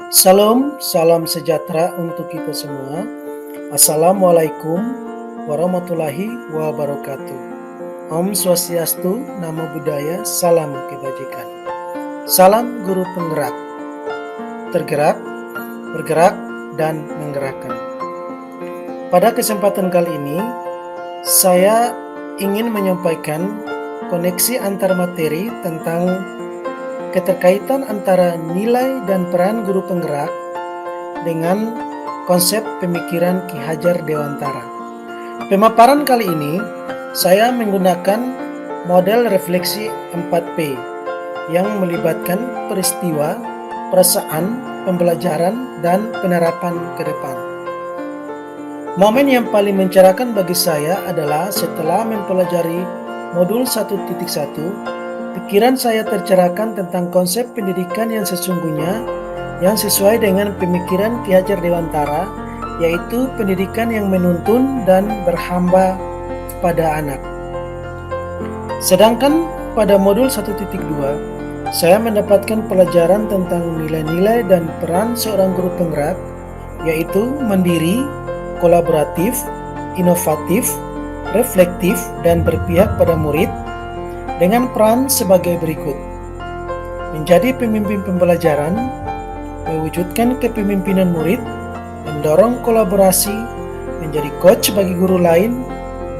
Salam sejahtera untuk kita semua. Assalamualaikum warahmatullahi wabarakatuh. Om Swastiastu, Namo Buddhaya, Salam Kebajikan. Salam Guru Penggerak, tergerak, bergerak, dan menggerakkan. Pada kesempatan kali ini, saya ingin menyampaikan koneksi antar materi tentang keterkaitan antara nilai dan peran guru penggerak dengan konsep pemikiran Ki Hajar Dewantara. Pemaparan kali ini saya menggunakan model refleksi 4P yang melibatkan peristiwa, perasaan, pembelajaran, dan penerapan ke depan. Momen yang paling mencerahkan bagi saya adalah setelah mempelajari modul 1.1, pikiran saya tercerahkan tentang konsep pendidikan yang sesungguhnya yang sesuai dengan pemikiran Ki Hajar Dewantara, yaitu pendidikan yang menuntun dan berhamba pada anak. Sedangkan pada modul 1.2, saya mendapatkan pelajaran tentang nilai-nilai dan peran seorang guru penggerak, yaitu mandiri, kolaboratif, inovatif, reflektif, dan berpihak pada murid, dengan peran sebagai berikut: menjadi pemimpin pembelajaran, mewujudkan kepemimpinan murid, mendorong kolaborasi, menjadi coach bagi guru lain,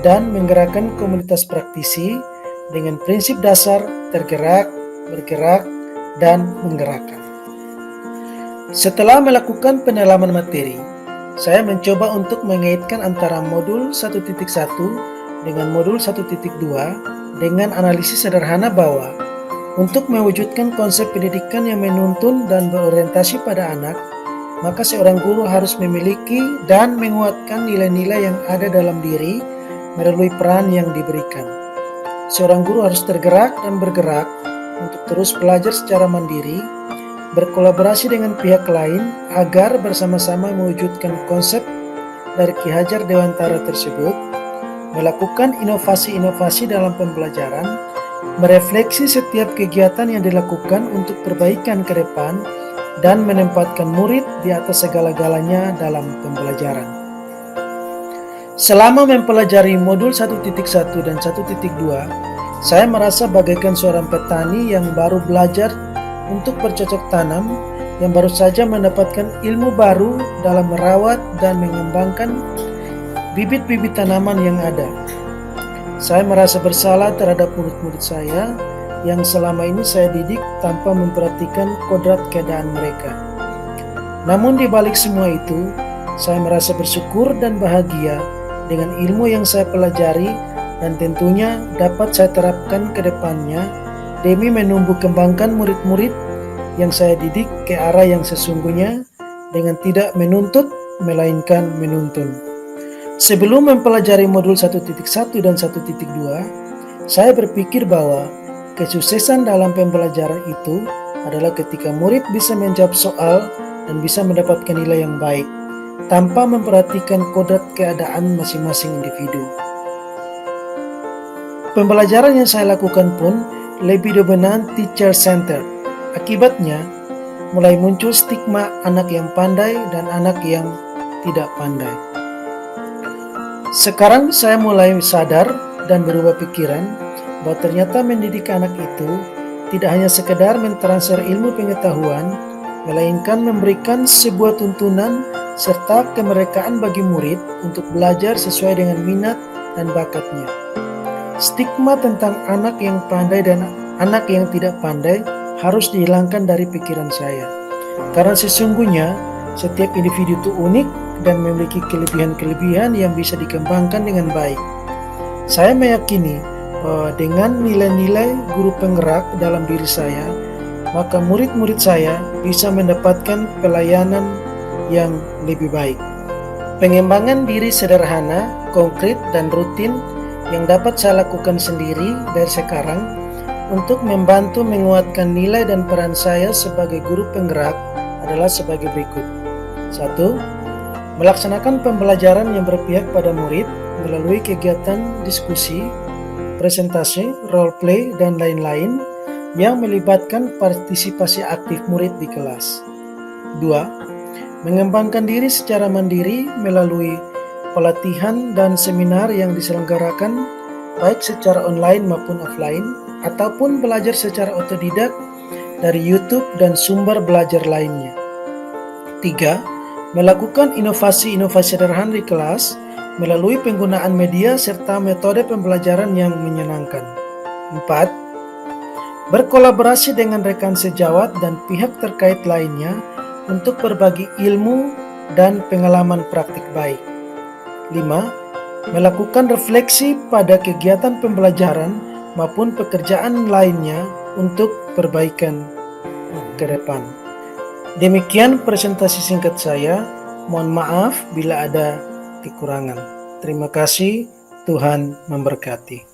dan menggerakkan komunitas praktisi dengan prinsip dasar tergerak, bergerak, dan menggerakkan. Setelah melakukan pendalaman materi, saya mencoba untuk mengaitkan antara modul 1.1 dengan modul 1.2 dengan analisis sederhana bahwa untuk mewujudkan konsep pendidikan yang menuntun dan berorientasi pada anak, maka seorang guru harus memiliki dan menguatkan nilai-nilai yang ada dalam diri melalui peran yang diberikan. Seorang guru harus tergerak dan bergerak untuk terus belajar secara mandiri, berkolaborasi dengan pihak lain agar bersama-sama mewujudkan konsep dari Ki Hajar Dewantara tersebut, melakukan inovasi-inovasi dalam pembelajaran, merefleksi setiap kegiatan yang dilakukan untuk perbaikan ke depan, dan menempatkan murid di atas segala-galanya dalam pembelajaran. Selama mempelajari modul 1.1 dan 1.2, saya merasa bagaikan seorang petani yang baru belajar untuk bercocok tanam, yang baru saja mendapatkan ilmu baru dalam merawat dan mengembangkan bibit-bibit tanaman yang ada. Saya merasa bersalah terhadap murid-murid saya yang selama ini saya didik tanpa memperhatikan kodrat keadaan mereka. Namun di balik semua itu, saya merasa bersyukur dan bahagia dengan ilmu yang saya pelajari dan tentunya dapat saya terapkan ke depannya demi menumbuh kembangkan murid-murid yang saya didik ke arah yang sesungguhnya dengan tidak menuntut melainkan menuntun. Sebelum mempelajari modul 1.1 dan 1.2, saya berpikir bahwa kesuksesan dalam pembelajaran itu adalah ketika murid bisa menjawab soal dan bisa mendapatkan nilai yang baik, tanpa memperhatikan kodrat keadaan masing-masing individu. Pembelajaran yang saya lakukan pun lebih dominan teacher-centered. Akibatnya, mulai muncul stigma anak yang pandai dan anak yang tidak pandai. Sekarang saya mulai sadar dan berubah pikiran bahwa ternyata mendidik anak itu tidak hanya sekedar mentransfer ilmu pengetahuan, melainkan memberikan sebuah tuntunan serta kemerdekaan bagi murid untuk belajar sesuai dengan minat dan bakatnya. Stigma tentang anak yang pandai dan anak yang tidak pandai harus dihilangkan dari pikiran saya, karena sesungguhnya setiap individu itu unik dan memiliki kelebihan-kelebihan yang bisa dikembangkan dengan baik. Saya meyakini bahwa dengan nilai-nilai guru penggerak dalam diri saya, maka murid-murid saya bisa mendapatkan pelayanan yang lebih baik. Pengembangan diri sederhana, konkret, dan rutin yang dapat saya lakukan sendiri dari sekarang untuk membantu menguatkan nilai dan peran saya sebagai guru penggerak adalah sebagai berikut. 1. Melaksanakan pembelajaran yang berpihak pada murid melalui kegiatan diskusi, presentasi, role play, dan lain-lain yang melibatkan partisipasi aktif murid di kelas. 2. Mengembangkan diri secara mandiri melalui pelatihan dan seminar yang diselenggarakan baik secara online maupun offline, ataupun belajar secara otodidak dari YouTube dan sumber belajar lainnya. 3. Melakukan inovasi-inovasi sederhana di kelas melalui penggunaan media serta metode pembelajaran yang menyenangkan. 4. Berkolaborasi dengan rekan sejawat dan pihak terkait lainnya untuk berbagi ilmu dan pengalaman praktik baik. 5. Melakukan refleksi pada kegiatan pembelajaran maupun pekerjaan lainnya untuk perbaikan ke depan. Demikian presentasi singkat saya. Mohon maaf bila ada kekurangan. Terima kasih. Tuhan memberkati.